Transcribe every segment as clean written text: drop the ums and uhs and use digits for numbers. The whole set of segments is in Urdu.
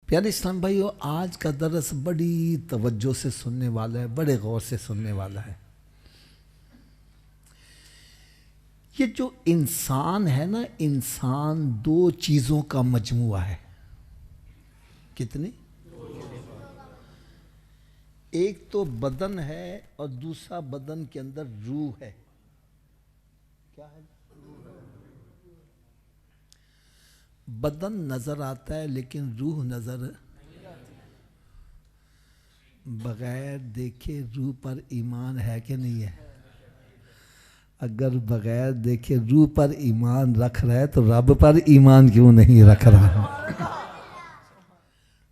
پیارے اسلام بھائیو، آج کا درس بڑی توجہ سے سننے والا ہے، بڑے غور سے سننے والا ہے۔ یہ جو انسان ہے نا، انسان دو چیزوں کا مجموعہ ہے۔ کتنی؟ ایک تو بدن ہے اور دوسرا بدن کے اندر روح ہے۔ کیا ہے؟ بدن نظر آتا ہے لیکن روح نظر بغیر دیکھے روح پر ایمان ہے کہ نہیں ہے؟ اگر بغیر دیکھے روح پر ایمان رکھ رہا ہے تو رب پر ایمان کیوں نہیں رکھ رہا؟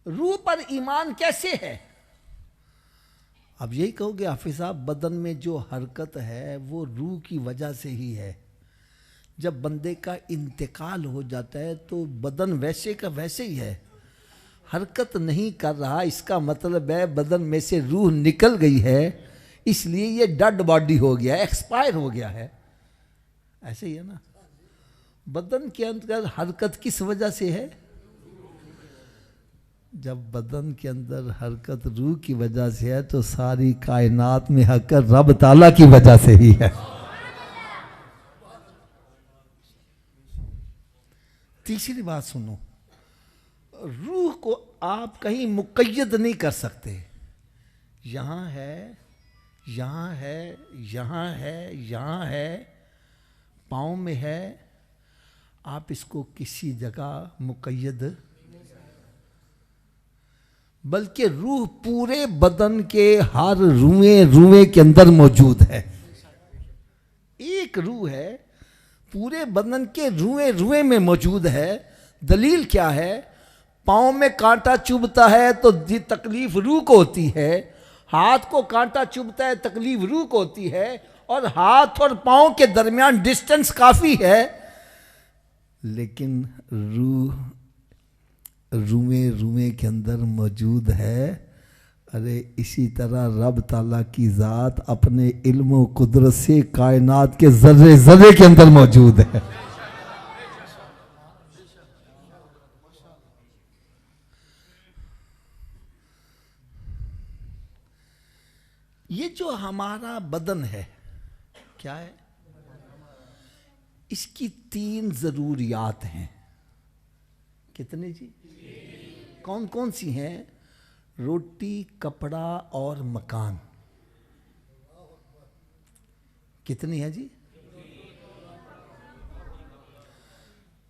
روح پر ایمان کیسے ہے؟ اب یہی کہو گے حافظ صاحب بدن میں جو حرکت ہے وہ روح کی وجہ سے ہی ہے۔ جب بندے کا انتقال ہو جاتا ہے تو بدن ویسے کا ویسے ہی ہے، حرکت نہیں کر رہا، اس کا مطلب ہے بدن میں سے روح نکل گئی ہے، اس لیے یہ ڈیڈ باڈی ہو گیا ہے، ایکسپائر ہو گیا ہے۔ ایسے ہی ہے نا؟ بدن کے اندر حرکت کس وجہ سے ہے؟ جب بدن کے اندر حرکت روح کی وجہ سے ہے تو ساری کائنات میں حرکت رب تعالیٰ کی وجہ سے ہی ہے۔ تیسری بات سنو، روح کو آپ کہیں مقید نہیں کر سکتے، یہاں ہے، یہاں ہے، یہاں ہے، یہاں ہے، پاؤں میں ہے، آپ اس کو کسی جگہ مقید، بلکہ روح پورے بدن کے ہر روئے کے اندر موجود ہے۔ ایک روح ہے پورے بدن کے روئے میں موجود ہے۔ دلیل کیا ہے؟ پاؤں میں کانٹا چبھتا ہے تو تکلیف روح کو ہوتی ہے، ہاتھ کو کانٹا چبھتا ہے تکلیف روح کو ہوتی ہے، اور ہاتھ اور پاؤں کے درمیان ڈسٹنس کافی ہے، لیکن روح روئے کے اندر موجود ہے۔ ارے اسی طرح رب تعالیٰ کی ذات اپنے علم و قدرت سے کائنات کے ذرے ذرے کے اندر موجود ہے۔ یہ جو ہمارا بدن ہے کیا ہے؟ اس کی 3 ضروریات ہیں۔ کتنے جی؟ کون کون سی ہیں؟ روٹی، کپڑا اور مکان۔ کتنی ہے جی؟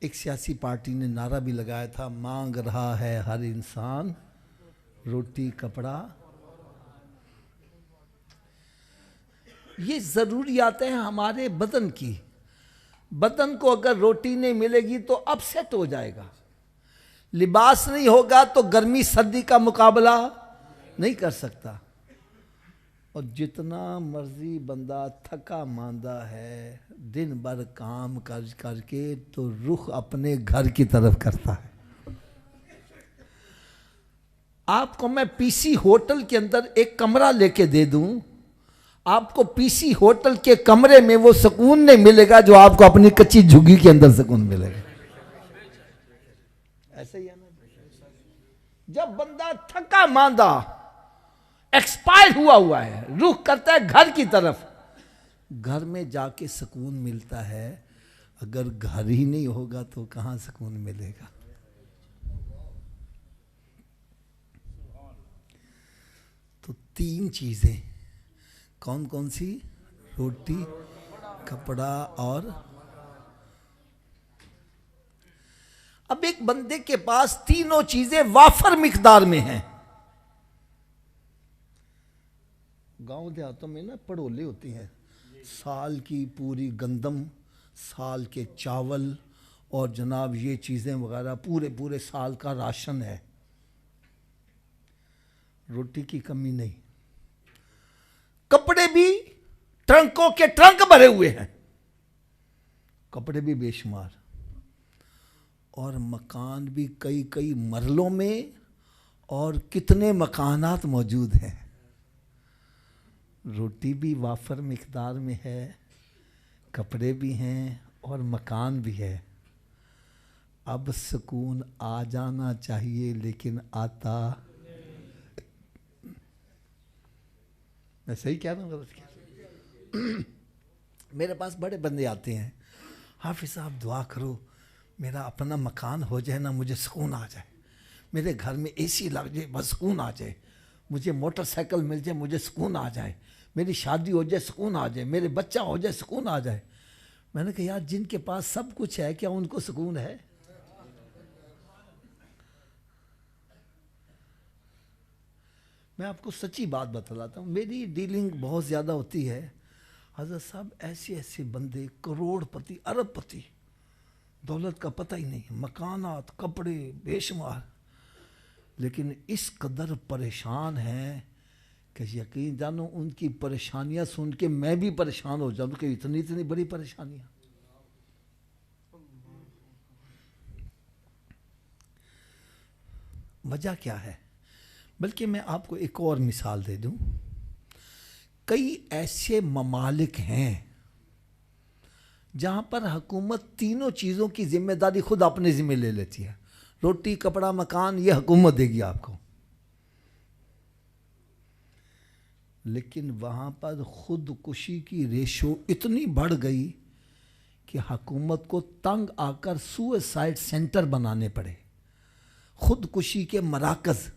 ایک سیاسی پارٹی نے نعرہ بھی لگایا تھا، مانگ رہا ہے ہر انسان روٹی، کپڑا۔ یہ ضروریات ہیں ہمارے بدن کی۔ بدن کو اگر روٹی نہیں ملے گی تو اپسیٹ ہو جائے گا، لباس نہیں ہوگا تو گرمی سردی کا مقابلہ نہیں کر سکتا، اور جتنا مرضی بندہ تھکا ماندہ ہے دن بھر کام کر کے تو رخ اپنے گھر کی طرف کرتا ہے۔ آپ کو میں پی سی ہوٹل کے اندر ایک کمرہ لے کے دے دوں، آپ کو پی سی ہوٹل کے کمرے میں وہ سکون نہیں ملے گا جو آپ کو اپنی کچی جھگی کے اندر سکون ملے گا۔ ایسے ہی ہے نا؟ جب بندہ تھکا ماندہ ایکسپائر ہوا ہے، رخ کرتا ہے گھر کی طرف، گھر میں جا کے سکون ملتا ہے۔ اگر گھر ہی نہیں ہوگا تو کہاں سکون ملے گا؟ تو 3 چیزیں کون کون سی؟ روٹی، کپڑا اور… اب ایک بندے کے پاس تینوں چیزیں وافر مقدار میں ہیں۔ گاؤں دیہاتوں میں نا پڑولے ہوتی ہیں، سال کی پوری گندم، سال کے چاول اور جناب یہ چیزیں وغیرہ پورے سال کا راشن ہے، روٹی کی کمی نہیں۔ کپڑے بھی ٹرنکوں کے ٹرنک بھرے ہوئے ہیں، کپڑے بھی بے شمار، اور مکان بھی کئی مرلوں میں، اور کتنے مکانات موجود ہیں۔ روٹی بھی وافر مقدار میں ہے، کپڑے بھی ہیں اور مکان بھی ہے۔ اب سکون آ جانا چاہیے لیکن آتا. میں صحیح کہہ رہا ہوں غلط کہہ رہا ہوں؟ میرے پاس بڑے بندے آتے ہیں، حافظ صاحب دعا کرو میرا اپنا مکان ہو جائے نا، مجھے سکون آ جائے، میرے گھر میں اے سی لگ جائے بس سکون آ جائے، مجھے موٹر سائیکل مل جائے مجھے سکون آ جائے، میری شادی ہو جائے سکون آ جائے، میرے بچہ ہو جائے سکون آ جائے. میں نے کہا یار جن کے پاس سب کچھ ہے کیا ان کو سکون ہے؟ میں آپ کو سچی بات بتلاتا ہوں، میری ڈیلنگ بہت زیادہ ہوتی ہے. حضرت صاحب ایسے ایسے بندے کروڑ پتی ارب پتی، دولت کا پتہ ہی نہیں، مکانات کپڑے بے شمار، لیکن اس قدر پریشان ہیں کہ یقین جانو ان کی پریشانیاں سن کے میں بھی پریشان ہو جاؤں کہ اتنی بڑی پریشانیاں. وجہ کیا ہے؟ بلکہ میں آپ کو ایک اور مثال دے دوں. کئی ایسے ممالک ہیں جہاں پر حکومت تینوں چیزوں کی ذمہ داری خود اپنے ذمہ لے لیتی ہے. روٹی کپڑا مکان یہ حکومت دے گی آپ کو، لیکن وہاں پر خودکشی کی ریشو اتنی بڑھ گئی کہ حکومت کو تنگ آ کر سوئسائڈ سینٹر بنانے پڑے، خودکشی کے مراکز.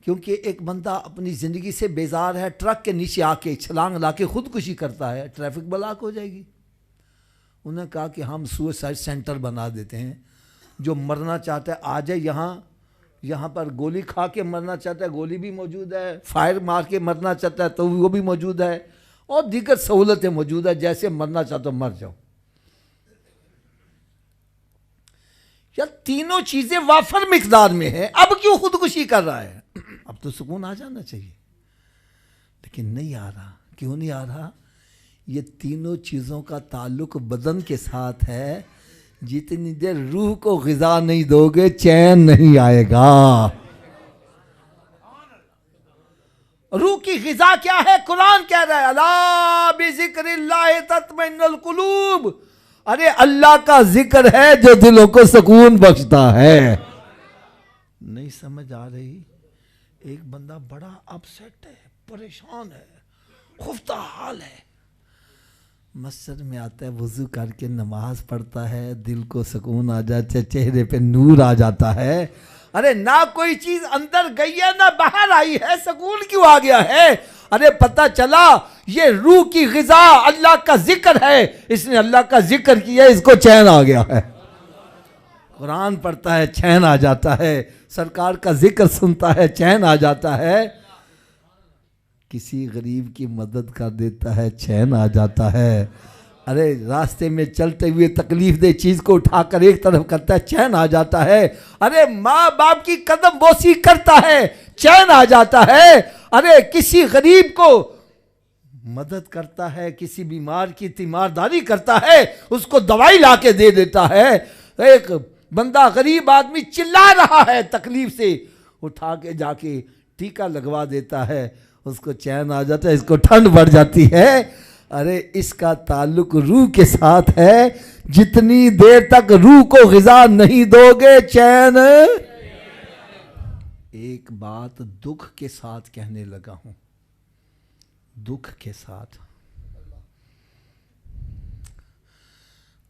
کیونکہ ایک بندہ اپنی زندگی سے بیزار ہے، ٹرک کے نیچے آ کے چھلانگ لا کے خودکشی کرتا ہے، ٹریفک بلاک ہو جائے گی. انہوں نے کہا کہ ہم سوئسائڈ سینٹر بنا دیتے ہیں، جو مرنا چاہتا ہے آ جائے یہاں پر گولی کھا کے مرنا چاہتا ہے گولی بھی موجود ہے، فائر مار کے مرنا چاہتا ہے تو وہ بھی موجود ہے، اور دیگر سہولتیں موجود ہے، جیسے مرنا چاہتا ہو مر جاؤ. یا تینوں چیزیں وافر مقدار میں ہیں، اب کیوں خودکشی کر رہا ہے؟ اب تو سکون آ جانا چاہیے، لیکن نہیں آ رہا. کیوں نہیں آ رہا؟ یہ تینوں چیزوں کا تعلق بدن کے ساتھ ہے. جتنی دیر روح کو غذا نہیں دو گے چین نہیں آئے گا. روح کی غذا کیا ہے؟ قرآن کہہ رہا ہے الا بذکر اللہ تطمئن القلوب. ارے اللہ کا ذکر ہے جو دلوں کو سکون بخشتا ہے. نہیں سمجھ آ رہی؟ ایک بندہ بڑا اپسیٹ ہے، پریشان ہے، خفتہ حال ہے، مسجد میں آتا ہے، وضو کر کے نماز پڑھتا ہے، دل کو سکون آ جاتا ہے، چہرے پہ نور آ جاتا ہے. ارے نہ کوئی چیز اندر گئی ہے نہ باہر آئی ہے، سکون کیوں آ گیا ہے؟ ارے پتہ چلا یہ روح کی غذا اللہ کا ذکر ہے، اس نے اللہ کا ذکر کیا، اس کو چین آ گیا ہے. قرآن پڑھتا ہے چین آ جاتا ہے، سرکار کا ذکر سنتا ہے چین آ جاتا ہے، کسی غریب کی مدد کر دیتا ہے چین آ جاتا ہے. ارے راستے میں چلتے ہوئے تکلیف دہ چیز کو اٹھا کر ایک طرف کرتا ہے چین آ جاتا ہے. ارے ماں باپ کی قدم بوسی کرتا ہے چین آ جاتا ہے. ارے کسی غریب کو مدد کرتا ہے، کسی بیمار کی تیمارداری کرتا ہے، اس کو دوائی لا کے دے دیتا ہے. ایک بندہ غریب آدمی چلا رہا ہے تکلیف سے، اٹھا کے جا کے ٹیکا لگوا دیتا ہے، اس کو چین آ جاتا ہے، اس کو ٹھنڈ بڑھ جاتی ہے. ارے اس کا تعلق روح کے ساتھ ہے، جتنی دیر تک روح کو غذا نہیں دو گے چین. ایک بات دکھ کے ساتھ کہنے لگا ہوں، دکھ کے ساتھ.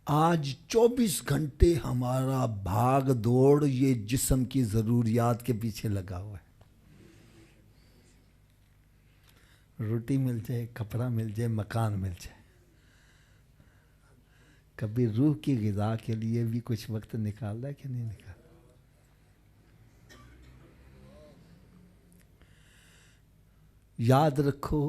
آج 24 گھنٹے ہمارا بھاگ دوڑ یہ جسم کی ضروریات کے پیچھے لگا ہوا ہے. روٹی مل جائے، کپڑا مل جائے، مکان مل جائے. کبھی روح کی غذا کے لیے بھی کچھ وقت نکالا ہے کہ نہیں نکالا؟ یاد رکھو،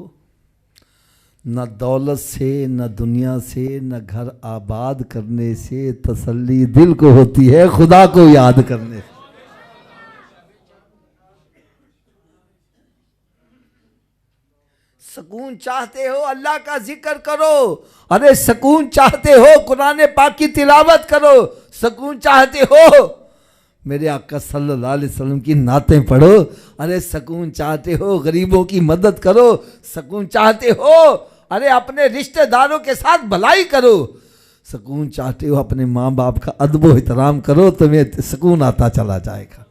نہ دولت سے، نہ دنیا سے، نہ گھر آباد کرنے سے تسلی دل کو ہوتی ہے، خدا کو یاد کرنے سے. سکون چاہتے ہو اللہ کا ذکر کرو. ارے سکون چاہتے ہو قرآن پاک کی تلاوت کرو. سکون چاہتے ہو میرے آقا صلی اللہ علیہ وسلم کی نعتیں پڑھو. ارے سکون چاہتے ہو غریبوں کی مدد کرو. سکون چاہتے ہو ارے اپنے رشتہ داروں کے ساتھ بھلائی کرو. سکون چاہتے ہو اپنے ماں باپ کا ادب و احترام کرو، تمہیں سکون آتا چلا جائے گا۔